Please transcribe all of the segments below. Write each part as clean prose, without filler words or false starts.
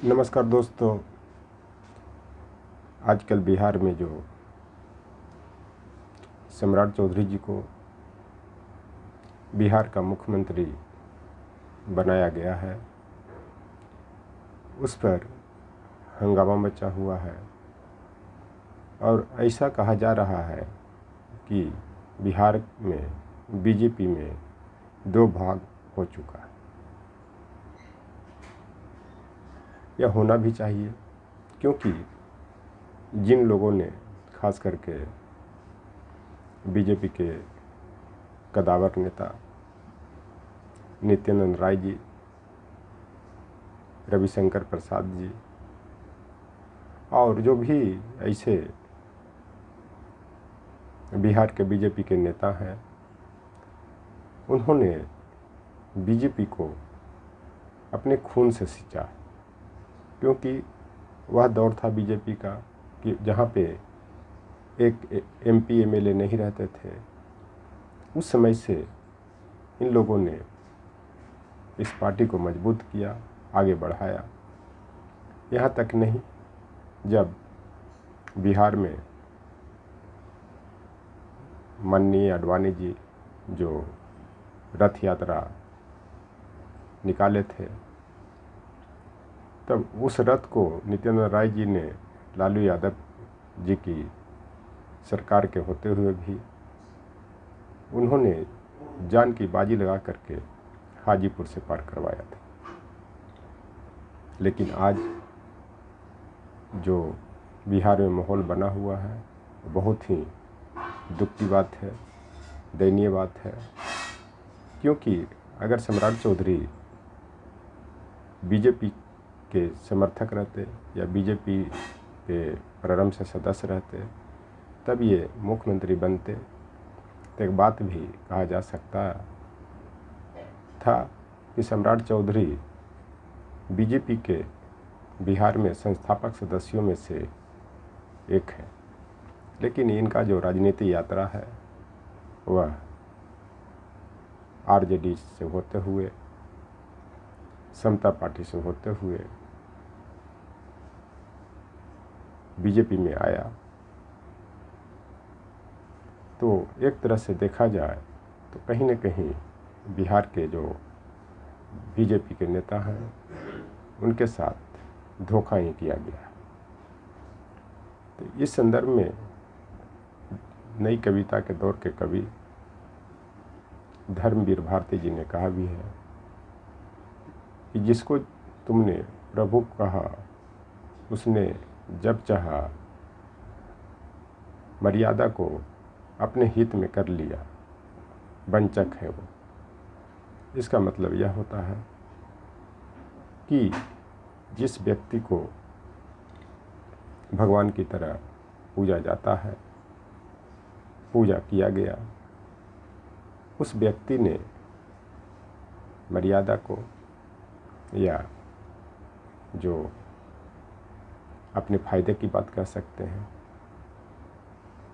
नमस्कार दोस्तों। आजकल बिहार में जो सम्राट चौधरी जी को बिहार का मुख्यमंत्री बनाया गया है, उस पर हंगामा मचा हुआ है और ऐसा कहा जा रहा है कि बिहार में बीजेपी में दो भाग हो चुका है। यह होना भी चाहिए, क्योंकि जिन लोगों ने खास करके बीजेपी के कदावर नेता नित्यानंद राय जी, रविशंकर प्रसाद जी और जो भी ऐसे बिहार के बीजेपी के नेता हैं, उन्होंने बीजेपी को अपने खून से सींचा, क्योंकि वह दौर था बीजेपी का कि जहाँ पे एक एमपी एमएलए नहीं रहते थे। उस समय से इन लोगों ने इस पार्टी को मजबूत किया, आगे बढ़ाया। यहाँ तक नहीं, जब बिहार में माननीय आडवाणी जी जो रथ यात्रा निकाले थे, तब उस रथ को नित्यानंद राय जी ने लालू यादव जी की सरकार के होते हुए भी उन्होंने जान की बाजी लगा करके हाजीपुर से पार करवाया था। लेकिन आज जो बिहार में माहौल बना हुआ है, बहुत ही दुख की बात है, दयनीय बात है। क्योंकि अगर सम्राट चौधरी बीजेपी के समर्थक रहते या बीजेपी के प्रारंभ से सदस्य रहते, तब ये मुख्यमंत्री बनते। तो एक बात भी कहा जा सकता था कि सम्राट चौधरी बीजेपी के बिहार में संस्थापक सदस्यों में से एक है। लेकिन इनका जो राजनीतिक यात्रा है वह आरजेडी से होते हुए, समता पार्टी से होते हुए बीजेपी में आया। तो एक तरह से देखा जाए तो कहीं न कहीं बिहार के जो बीजेपी के नेता हैं, उनके साथ धोखा ही किया गया। तो इस संदर्भ में नई कविता के दौर के कवि धर्मवीर भारती जी ने कहा भी है कि जिसको तुमने प्रभु कहा, उसने जब चाहा मर्यादा को अपने हित में कर लिया, वंचक है वो। इसका मतलब यह होता है कि जिस व्यक्ति को भगवान की तरह पूजा जाता है, पूजा किया गया, उस व्यक्ति ने मर्यादा को या जो अपने फायदे की बात कह सकते हैं,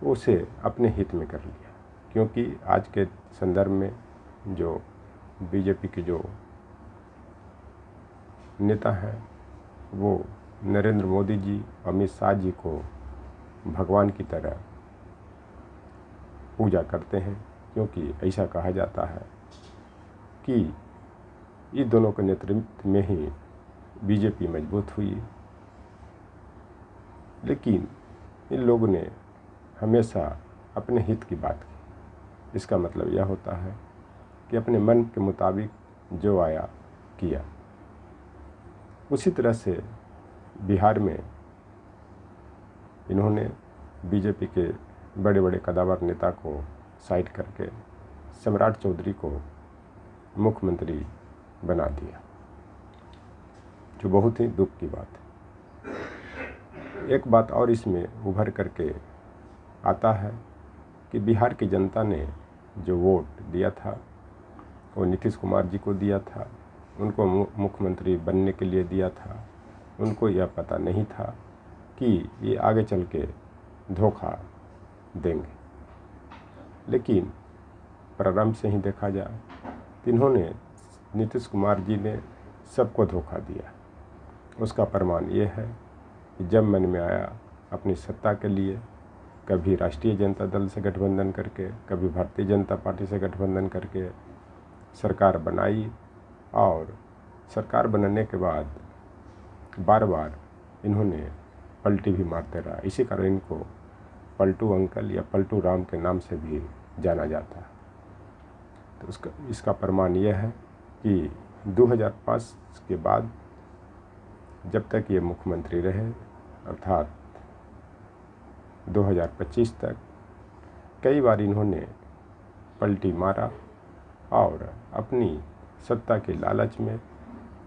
उसे अपने हित में कर लिया। क्योंकि आज के संदर्भ में जो बीजेपी के जो नेता हैं, वो नरेंद्र मोदी जी, अमित शाह जी को भगवान की तरह पूजा करते हैं। क्योंकि ऐसा कहा जाता है कि ये दोनों के नेतृत्व में ही बीजेपी मजबूत हुई। लेकिन इन लोगों ने हमेशा अपने हित की बात की। इसका मतलब यह होता है कि अपने मन के मुताबिक जो आया किया। उसी तरह से बिहार में इन्होंने बीजेपी के बड़े बड़े कदावर नेता को साइड करके सम्राट चौधरी को मुख्यमंत्री बना दिया, जो बहुत ही दुख की बात है। एक बात और इसमें उभर करके आता है कि बिहार की जनता ने जो वोट दिया था वो नीतीश कुमार जी को दिया था, उनको मुख्यमंत्री बनने के लिए दिया था। उनको यह पता नहीं था कि ये आगे चल के धोखा देंगे। लेकिन प्रारंभ से ही देखा जाए तो इन्होंने नीतीश कुमार जी ने सबको धोखा दिया। उसका प्रमाण ये है कि जब मन में आया अपनी सत्ता के लिए कभी राष्ट्रीय जनता दल से गठबंधन करके, कभी भारतीय जनता पार्टी से गठबंधन करके सरकार बनाई, और सरकार बनने के बाद बार बार इन्होंने पलटी भी मारते रहा। इसी कारण इनको पलटू अंकल या पलटू राम के नाम से भी जाना जाता है। तो इसका प्रमाण यह है कि 2005 के बाद जब तक ये मुख्यमंत्री रहे, अर्थात 2025 तक, कई बार इन्होंने पलटी मारा और अपनी सत्ता के लालच में,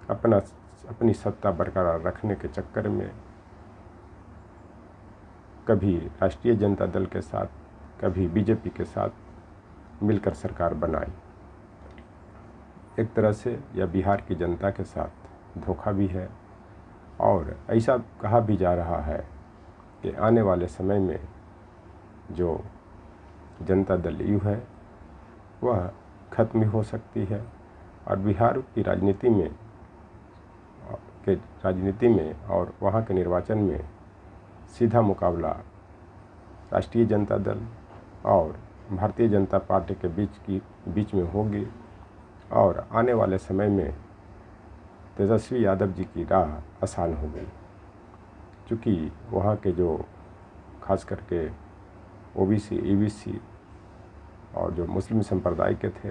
अपनी सत्ता बरकरार रखने के चक्कर में कभी राष्ट्रीय जनता दल के साथ, कभी बीजेपी के साथ मिलकर सरकार बनाई। एक तरह से यह बिहार की जनता के साथ धोखा भी है, और ऐसा कहा भी जा रहा है कि आने वाले समय में जो जनता दल यू है वह खत्म भी हो सकती है, और बिहार की राजनीति में और वहाँ के निर्वाचन में सीधा मुकाबला राष्ट्रीय जनता दल और भारतीय जनता पार्टी के बीच में होगी। और आने वाले समय में तेजस्वी यादव जी की राह आसान हो गई, क्योंकि वहाँ के जो खास करके ओबीसी, ईबीसी और जो मुस्लिम संप्रदाय के थे,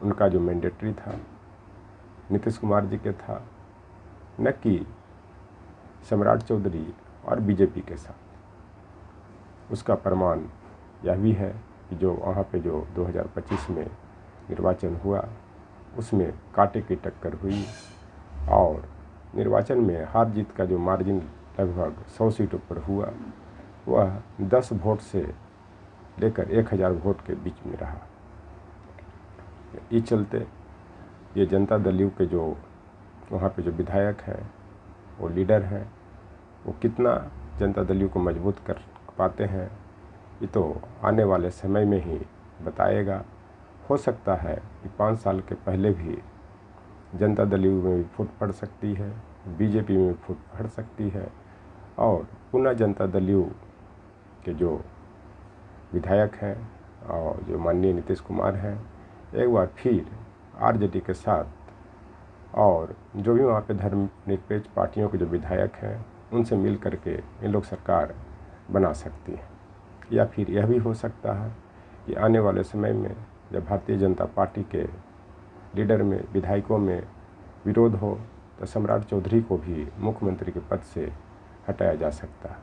उनका जो मैंडेटरी था नीतीश कुमार जी के था, न कि सम्राट चौधरी और बीजेपी के साथ। उसका प्रमाण यह भी है कि जो वहाँ पे जो 2025 में निर्वाचन हुआ उसमें कांटे की टक्कर हुई, और निर्वाचन में हार जीत का जो मार्जिन लगभग 100 सीटों पर हुआ वह 10 वोट से लेकर 1000 वोट के बीच में रहा। इस चलते ये जनता दल यू के जो वहाँ पे जो विधायक हैं, वो लीडर हैं, वो कितना जनता दल यू को मजबूत कर पाते हैं ये तो आने वाले समय में ही बताएगा। हो सकता है कि 5 साल के पहले भी जनता दल यू में भी फूट पड़ सकती है, बीजेपी में भी फूट पड़ सकती है, और पुनः जनता दल यू के जो विधायक हैं और जो माननीय नीतीश कुमार हैं, एक बार फिर आरजेडी के साथ और जो भी वहाँ पे धर्मनिरपेक्ष पार्टियों के जो विधायक हैं उनसे मिल करके इन लोग सरकार बना सकती है। या फिर यह भी हो सकता है कि आने वाले समय में जब भारतीय जनता पार्टी के लीडर में, विधायकों में विरोध हो तो सम्राट चौधरी को भी मुख्यमंत्री के पद से हटाया जा सकता है।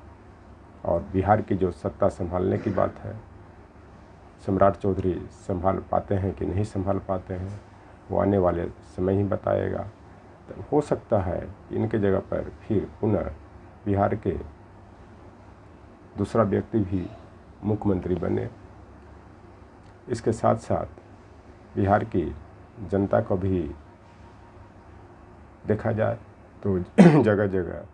और बिहार की जो सत्ता संभालने की बात है, सम्राट चौधरी संभाल पाते हैं कि नहीं संभाल पाते हैं वो आने वाले समय ही बताएगा। तो हो सकता है कि इनके जगह पर फिर पुनः बिहार के दूसरा व्यक्ति भी मुख्यमंत्री बने। इसके साथ साथ बिहार की जनता को भी देखा जाए तो जगह जगह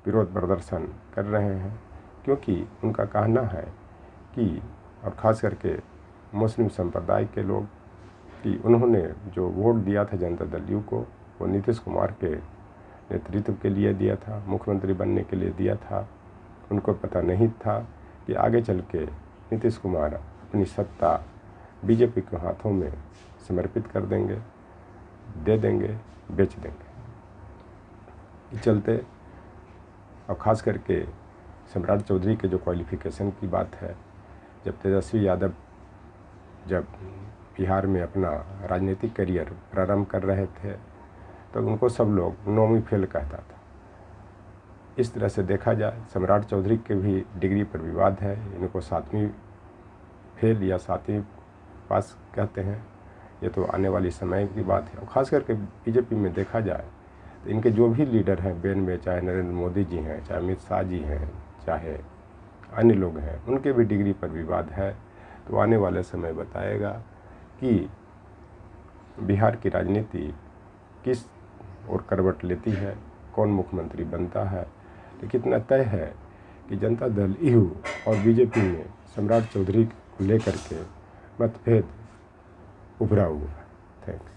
विरोध प्रदर्शन कर रहे हैं, क्योंकि उनका कहना है कि, और ख़ास करके मुस्लिम संप्रदाय के लोग, कि उन्होंने जो वोट दिया था जनता दल यू को वो नीतीश कुमार के नेतृत्व के लिए दिया था, मुख्यमंत्री बनने के लिए दिया था। उनको पता नहीं था कि आगे चल के नीतीश कुमार अपनी सत्ता बीजेपी के हाथों में समर्पित कर देंगे, दे देंगे, बेच देंगे। इस चलते और ख़ास करके सम्राट चौधरी के जो क्वालिफ़िकेशन की बात है, जब तेजस्वी यादव जब बिहार में अपना राजनीतिक करियर प्रारंभ कर रहे थे तो उनको सब लोग 9वीं फेल कहता था। इस तरह से देखा जाए सम्राट चौधरी के भी डिग्री पर विवाद है, इनको 7वीं फेल या 7वीं पास कहते हैं। ये तो आने वाली समय की बात है। और ख़ास करके बीजेपी में देखा जाए तो इनके जो भी लीडर हैं बेन में, चाहे नरेंद्र मोदी जी हैं, चाहे अमित शाह जी हैं, चाहे अन्य लोग हैं, उनके भी डिग्री पर विवाद है। तो आने वाले समय बताएगा कि बिहार की राजनीति किस ओर करवट लेती है, कौन मुख्यमंत्री बनता है। लेकिन इतना तय है कि जनता दल यू और बीजेपी में सम्राट चौधरी को लेकर के मतभेद उभरा हुआ है। थैंक्स।